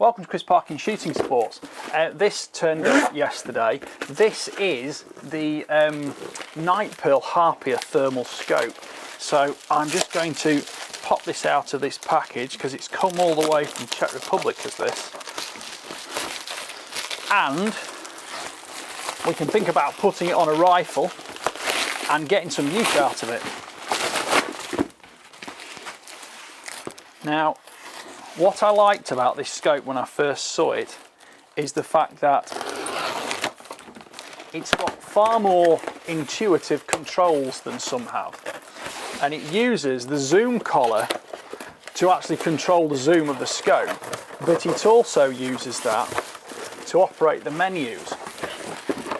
Welcome to Chris Parkin Shooting Sports. This turned up yesterday. This is the Night Pearl Harpia thermal scope. So I'm just going to pop this out of this package because it's come all the way from Czech Republic as this. And we can think about putting it on a rifle and getting some use out of it. Now, what I liked about this scope when I first saw it is the fact that it's got far more intuitive controls than some have. And it uses the zoom collar to actually control the zoom of the scope, but it also uses that to operate the menus.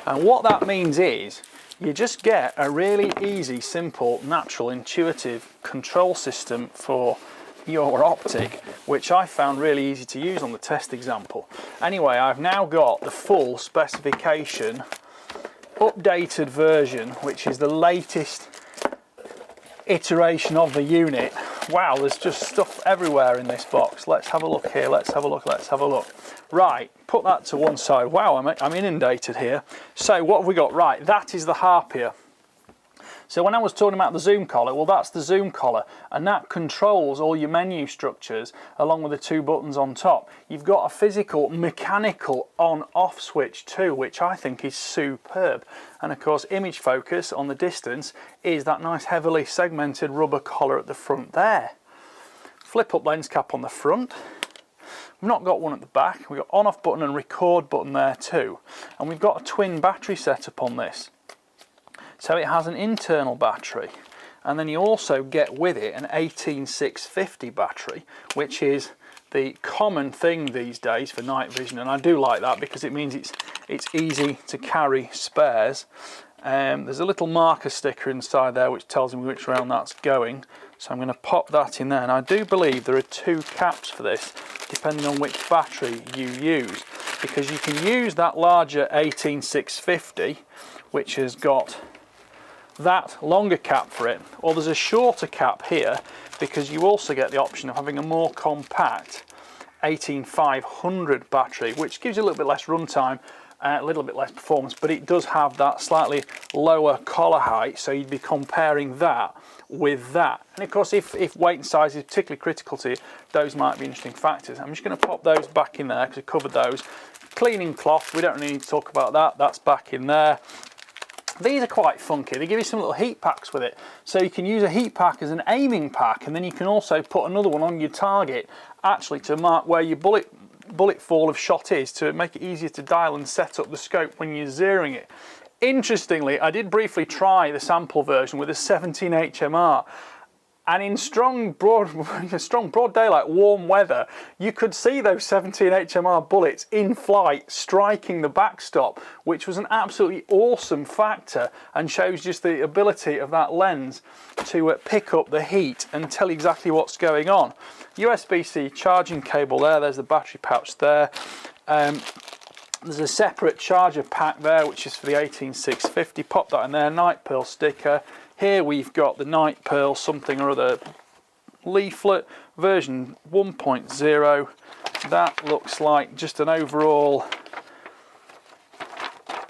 And what that means is you just get a really easy, simple, natural, intuitive control system for your optic, which I found really easy to use on the test example. Anyway, I've now got the full specification, updated version, which is the latest iteration of the unit. Wow, there's just stuff everywhere in this box. Let's have a look here, let's have a look, let's have a look. Right, put that to one side. Wow, I'm inundated here. So what have we got? Right, that is the Harpia. So when I was talking about the zoom collar, well, that's the zoom collar, and that controls all your menu structures along with the two buttons on top. You've got a physical, mechanical on-off switch too, which I think is superb. And of course, image focus on the distance is that nice heavily segmented rubber collar at the front there. Flip up lens cap on the front. We've not got one at the back. We've got on-off button and record button there too. And we've got a twin battery setup on this. So it has an internal battery, and then you also get with it an 18650 battery, which is the common thing these days for night vision, and I do like that because it means it's easy to carry spares. There's a little marker sticker inside there which tells me which round that's going, so I'm going to pop that in there. And I do believe there are two caps for this depending on which battery you use, because you can use that larger 18650 which has got that longer cap for it, or there's a shorter cap here because you also get the option of having a more compact 18500 battery, which gives you a little bit less runtime, a little bit less performance, but it does have that slightly lower collar height, so you'd be comparing that with that. And of course, if weight and size is particularly critical to you, those might be interesting factors. I'm just going to pop those back in there because I covered those. Cleaning cloth, we don't really need to talk about that, that's back in there. These are quite funky. They give you some little heat packs with it. So you can use a heat pack as an aiming pack, and then you can also put another one on your target, actually to mark where your bullet fall of shot is, to make it easier to dial and set up the scope when you're zeroing it. Interestingly, I did briefly try the sample version with a 17 HMR, and in strong broad daylight, warm weather, you could see those 17 HMR bullets in flight striking the backstop, which was an absolutely awesome factor and shows just the ability of that lens to pick up the heat and tell you exactly what's going on. USB-C charging cable there, there's the battery pouch there. There's a separate charger pack there, which is for the 18650. Pop that in there, Night Pearl sticker. Here we've got the Night Pearl something or other leaflet, version 1.0. That looks like just an overall,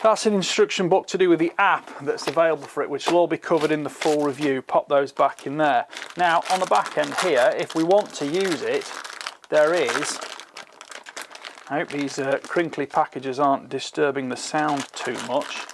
that's an instruction book to do with the app that's available for it, which will all be covered in the full review. Pop those back in there. Now on the back end here, if we want to use it, there is, I hope these crinkly packages aren't disturbing the sound too much.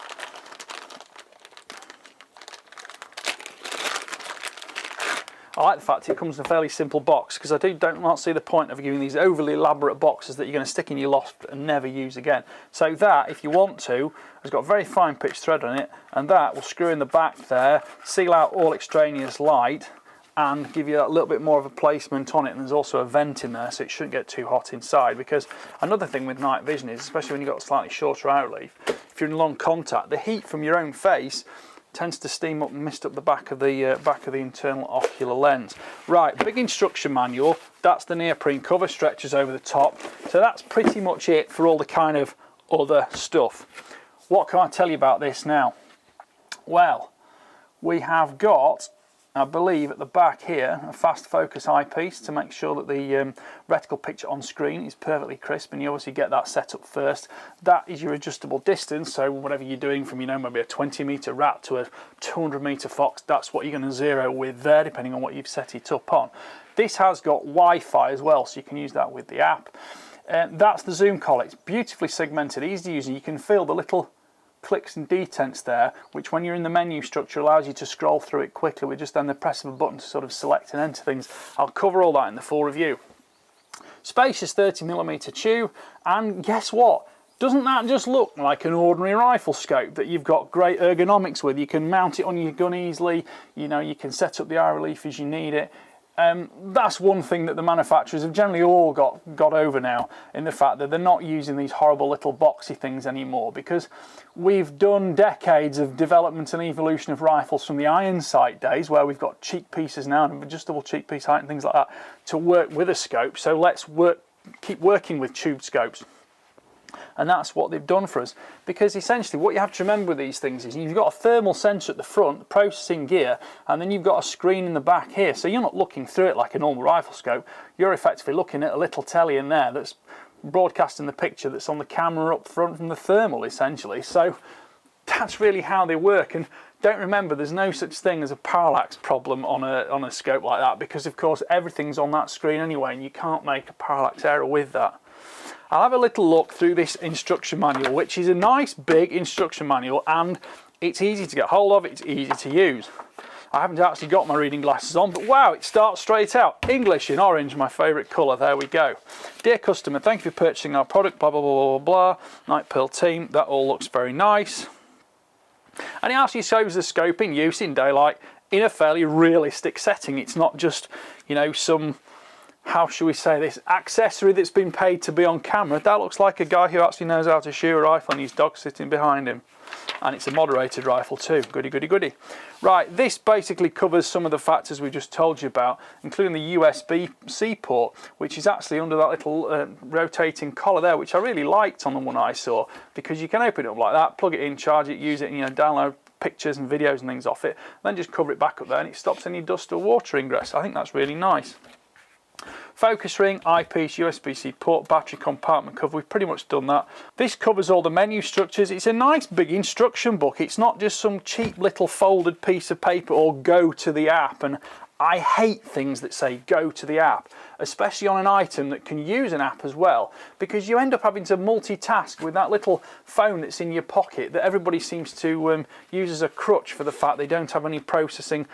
I like the fact it comes in a fairly simple box, because I do not see the point of giving these overly elaborate boxes that you're going to stick in your loft and never use again. So that, if you want to, has got very fine pitch thread on it, and that will screw in the back there, seal out all extraneous light, and give you that little bit more of a placement on it. And there's also a vent in there, so it shouldn't get too hot inside. Because another thing with night vision is, especially when you've got a slightly shorter out leaf, if you're in long contact, the heat from your own face tends to steam up and mist up the back of the internal ocular lens. Right, big instruction manual. That's the neoprene cover, stretches over the top. So that's pretty much it for all the kind of other stuff. What can I tell you about this now? Well, we have got I believe at the back here, a fast focus eyepiece to make sure that the reticle picture on screen is perfectly crisp, and you obviously get that set up first. That is your adjustable distance, so whatever you're doing from, you know, maybe a 20-meter rat to a 200-meter fox, that's what you're going to zero with there, depending on what you've set it up on. This has got Wi-Fi as well, so you can use that with the app. That's the zoom collar. It's beautifully segmented, easy to use, and you can feel the little clicks and detents there, which when you're in the menu structure allows you to scroll through it quickly with just then the press of a button to sort of select and enter things. I'll cover all that in the full review. Spacious 30mm tube, and guess what? Doesn't that just look like an ordinary rifle scope that you've got great ergonomics with? You can mount it on your gun easily, you know, you can set up the eye relief as you need it. That's one thing that the manufacturers have generally all got over now, in the fact that they're not using these horrible little boxy things anymore, because we've done decades of development and evolution of rifles from the iron sight days, where we've got cheek pieces now and adjustable cheek piece height and things like that to work with a scope. So let's keep working with tube scopes. And that's what they've done for us, because essentially what you have to remember with these things is you've got a thermal sensor at the front, the processing gear, and then you've got a screen in the back here, so you're not looking through it like a normal rifle scope. You're effectively looking at a little telly in there that's broadcasting the picture that's on the camera up front from the thermal, essentially. So that's really how they work. And don't remember, there's no such thing as a parallax problem on a scope like that, because of course everything's on that screen anyway, and you can't make a parallax error with that. I'll have a little look through this instruction manual, which is a nice big instruction manual, and it's easy to get hold of, it's easy to use. I haven't actually got my reading glasses on, but wow, it starts straight out. English in orange, my favourite colour, there we go. Dear customer, thank you for purchasing our product, blah, blah, blah, blah, blah. Night Pearl team, that all looks very nice. And it actually shows the scope in use in daylight in a fairly realistic setting. It's not just, you know, some, how shall we say this, accessory that's been paid to be on camera. That looks like a guy who actually knows how to shoot a rifle, and his dog sitting behind him. And it's a moderated rifle too. Goody, goody, goody. Right, this basically covers some of the factors we just told you about, including the USB-C port, which is actually under that little rotating collar there, which I really liked on the one I saw, because you can open it up like that, plug it in, charge it, use it, and, you know, download pictures and videos and things off it, then just cover it back up there, and it stops any dust or water ingress. I think that's really nice. Focus ring, eyepiece, USB-C port, battery compartment cover, we've pretty much done that. This covers all the menu structures. It's a nice big instruction book. It's not just some cheap little folded piece of paper or go to the app, and I hate things that say go to the app, especially on an item that can use an app as well, because you end up having to multitask with that little phone that's in your pocket that everybody seems to use as a crutch for the fact they don't have any processing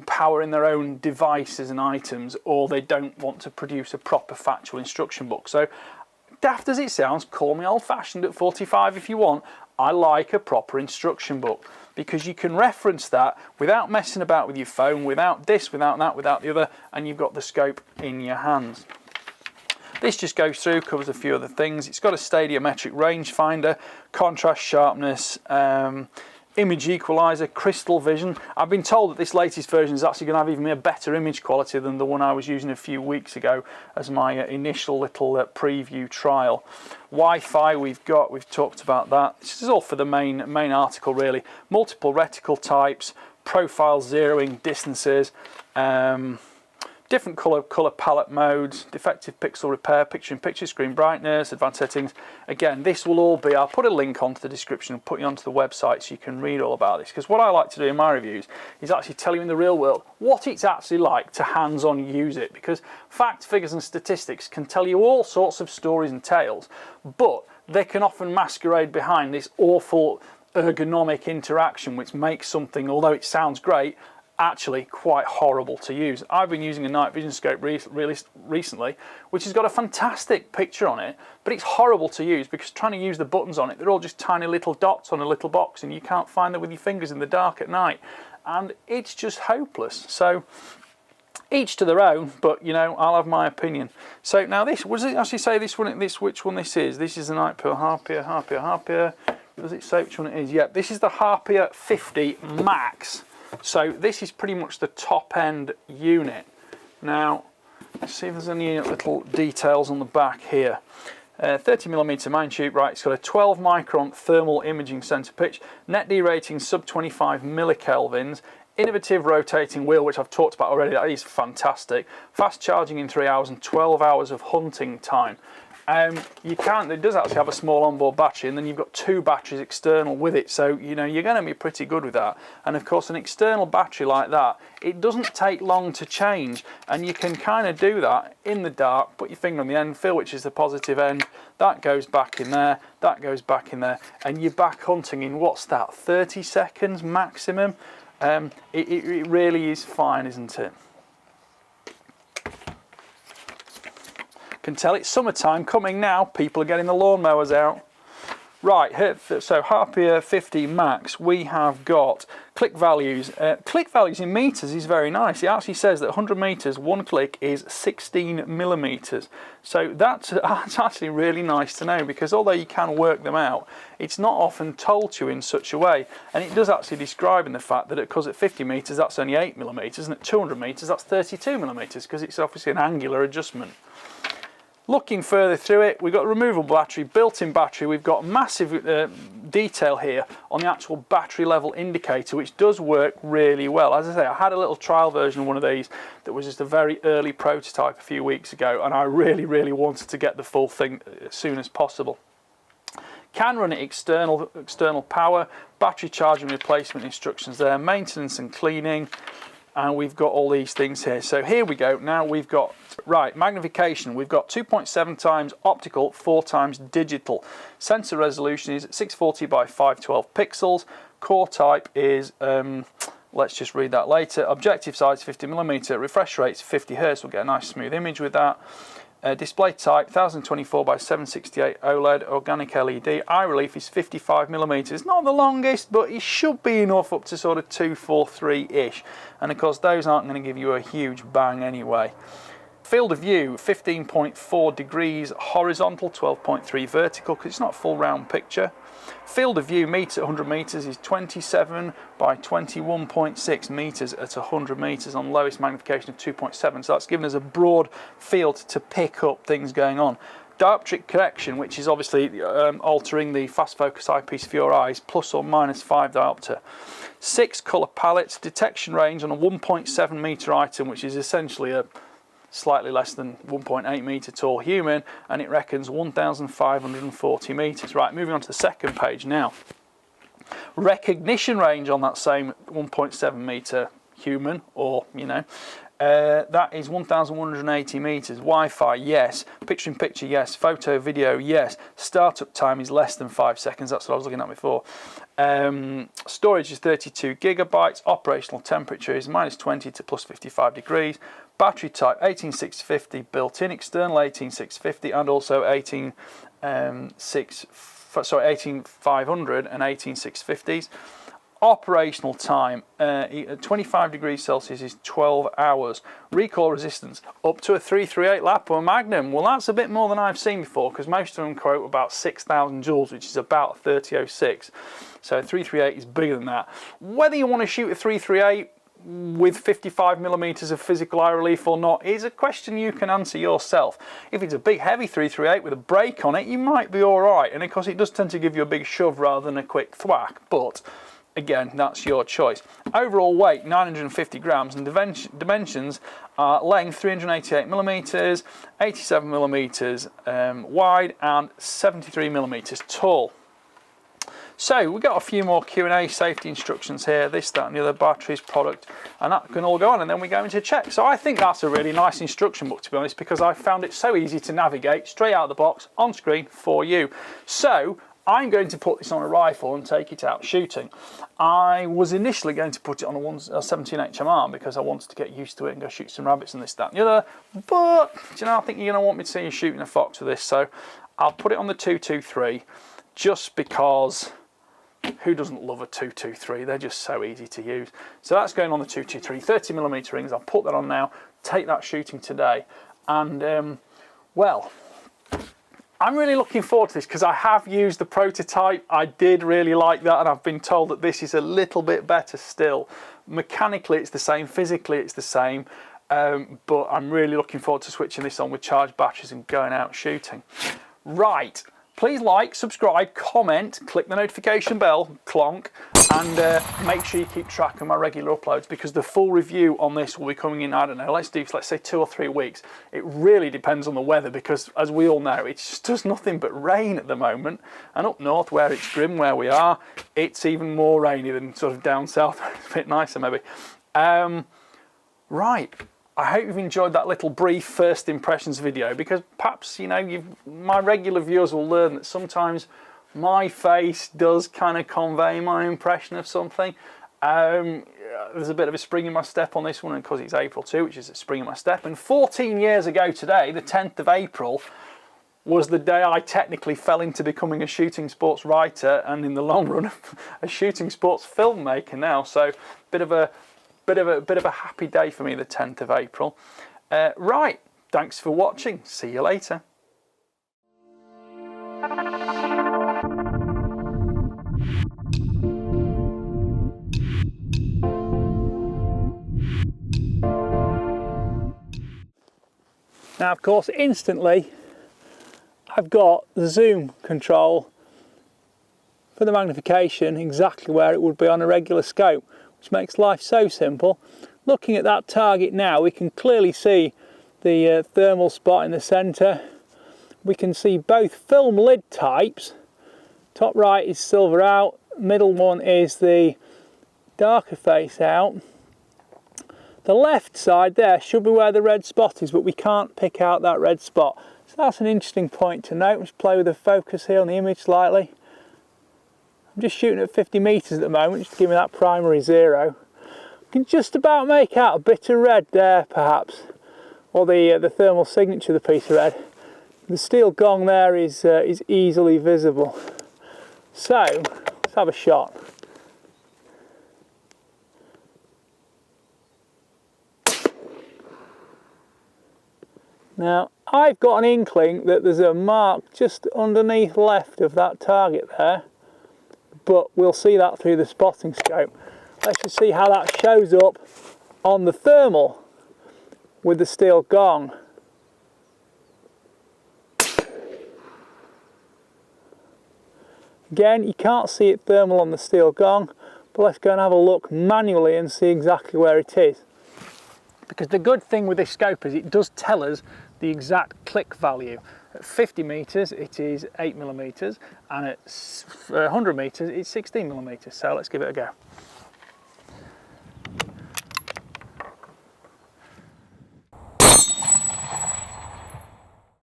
power in their own devices and items, or they don't want to produce a proper factual instruction book. So daft as it sounds, call me old-fashioned at 45 if you want, I like a proper instruction book, because you can reference that without messing about with your phone, without this, without that, without the other, and you've got the scope in your hands. This just goes through, covers a few other things. It's got a stadiometric rangefinder, contrast, sharpness, image equalizer, crystal vision. I've been told that this latest version is actually going to have even a better image quality than the one I was using a few weeks ago as my initial little preview trial. Wi-Fi we've talked about that. This is all for the main article really. Multiple reticle types, profile zeroing, distances, different colour palette modes, defective pixel repair, picture-in-picture, screen brightness, advanced settings. Again, this will all be, I'll put a link onto the description and put you onto the website so you can read all about this, because what I like to do in my reviews is actually tell you in the real world what it's actually like to hands-on use it, because facts, figures and statistics can tell you all sorts of stories and tales, but they can often masquerade behind this awful ergonomic interaction which makes something, although it sounds great, actually quite horrible to use. I've been using a night vision scope recently, which has got a fantastic picture on it, but it's horrible to use because trying to use the buttons on it, they're all just tiny little dots on a little box, and you can't find them with your fingers in the dark at night, and it's just hopeless. So each to their own, but you know, I'll have my opinion. So now this, what does it actually say this one, which one this is? This is the Night Pearl Harpia. Does it say which one it is? Yep, this is the Harpia 50 Max. So this is pretty much the top end unit. Now let's see if there's any little details on the back here. 30mm mine tube, right, it's got a 12 micron thermal imaging sensor pitch, net D rating sub 25 millikelvins, Innovative rotating wheel, which I've talked about already, that is fantastic. Fast charging in 3 hours and 12 hours of hunting time. It does actually have a small onboard battery, and then you've got 2 batteries external with it, so you know you're going to be pretty good with that. And of course, an external battery like that, it doesn't take long to change, and you can kind of do that in the dark. Put your finger on the end, feel which is the positive end, that goes back in there, that goes back in there, and you're back hunting in, what's that, 30 seconds maximum. It really is fine, isn't it? Can tell it's summertime coming now. People are getting the lawnmowers out. Right, so Harpia 50 Max, we have got click values. Click values in meters is very nice. It actually says that 100 meters, 1 click is 16 millimeters. So that's actually really nice to know, because although you can work them out, it's not often told to you in such a way. And it does actually describe in the fact that because at 50 meters that's only 8 millimeters, and at 200 meters that's 32 millimeters, because it's obviously an angular adjustment. Looking further through it, we've got a removable battery, built-in battery. We've got massive detail here on the actual battery level indicator, which does work really well. As I say, I had a little trial version of one of these that was just a very early prototype a few weeks ago, and I really wanted to get the full thing as soon as possible. Can run it external power, battery charging replacement instructions there, maintenance and cleaning. And we've got all these things here. So here we go. Now we've got, right, magnification. We've got 2.7 times optical, 4 times digital. Sensor resolution is 640 by 512 pixels. Core type is, let's just read that later. Objective size 50mm. Refresh rate is 50 Hz. We'll get a nice smooth image with that. Display type 1024 by 768 OLED, organic LED. Eye relief is 55mm. Not the longest, but it should be enough up to sort of 243-ish. And of course, those aren't going to give you a huge bang anyway. Field of view 15.4 degrees horizontal, 12.3 vertical, because it's not a full round picture. Field of view meter at 100 meters is 27 by 21.6 meters at 100 meters on lowest magnification of 2.7. So that's given us a broad field to pick up things going on. Dioptric correction, which is obviously altering the fast focus eyepiece for your eyes, plus or minus 5 diopter. 6 colour palettes, detection range on a 1.7 meter item, which is essentially a slightly less than 1.8 metre tall human, and it reckons 1,540 metres. Right, moving on to the second page now. Recognition range on that same 1.7 metre human, or, you know, that is 1,180 metres. Wi-Fi, yes. Picture-in-picture, yes. Photo, video, yes. Startup time is less than 5 seconds. That's what I was looking at before. Storage is 32 gigabytes. Operational temperature is -20 to +55 degrees. Battery type 18650 built-in, external 18650, and also 18500 and 18650s. Operational time 25 degrees Celsius is 12 hours. Recoil resistance up to a 338 lap or Magnum. Well, that's a bit more than I've seen before, because most of them quote about 6,000 joules, which is about 3006. So 338 is bigger than that. Whether you want to shoot a 338 with 55mm of physical eye relief or not is a question you can answer yourself. If it's a big heavy 338 with a brake on it, you might be alright, and of course it does tend to give you a big shove rather than a quick thwack, but again, that's your choice. Overall weight 950 grams, and dimensions are length 388mm, 87mm wide, and 73mm tall. So we've got a few more Q&A safety instructions here, this, that and the other, batteries, product, and that can all go on, and then we go into check. So I think that's a really nice instruction book, to be honest, because I found it so easy to navigate straight out of the box on screen for you. So I'm going to put this on a rifle and take it out shooting. I was initially going to put it on a 17 HMR because I wanted to get used to it and go shoot some rabbits and this, that and the other, but you know, I think you're going to want me to see you shooting a fox with this, so I'll put it on the 223 just because who doesn't love a 223? They're just so easy to use. So that's going on the 223, 30mm rings. I'll put that on now, take that shooting today, and well, I'm really looking forward to this because I have used the prototype. I did really like that, and I've been told that this is a little bit better still. Mechanically it's the same, physically it's the same, but I'm really looking forward to switching this on with charged batteries and going out shooting. Right, please like, subscribe, comment, click the notification bell, clonk, and make sure you keep track of my regular uploads, because the full review on this will be coming in, I don't know, let's say 2 or 3 weeks. It really depends on the weather, because as we all know, it just does nothing but rain at the moment, and up north where it's grim where we are, it's even more rainy than sort of down south. It's a bit nicer maybe. Right, I hope you've enjoyed that little brief first impressions video, because perhaps, you know, my regular viewers will learn that sometimes my face does kind of convey my impression of something. There's a bit of a spring in my step on this one, and because it's April 2, which is a spring in my step, and 14 years ago today, the 10th of April, was the day I technically fell into becoming a shooting sports writer, and in the long run, a shooting sports filmmaker now. So, bit of a happy day for me, the 10th of April. Right, thanks for watching. See you later. Now, of course, instantly, I've got the zoom control for the magnification exactly where it would be on a regular scope, which makes life so simple. Looking at that target now, we can clearly see the thermal spot in the centre. We can see both film lid types. Top right is silver out, middle one is the darker face out. The left side there should be where the red spot is, but we can't pick out that red spot. So that's an interesting point to note. Let's play with the focus here on the image slightly. I'm just shooting at 50 metres at the moment, just to give me that primary 0. You can just about make out a bit of red there, perhaps, or the thermal signature of the piece of red. The steel gong there is easily visible. So let's have a shot. Now, I've got an inkling that there's a mark just underneath left of that target there, but we'll see that through the spotting scope. Let's just see how that shows up on the thermal with the steel gong. Again, you can't see it thermal on the steel gong, but let's go and have a look manually and see exactly where it is. Because the good thing with this scope is it does tell us the exact click value. At 50 metres it is 8mm, and at 100 metres it's 16mm, so let's give it a go.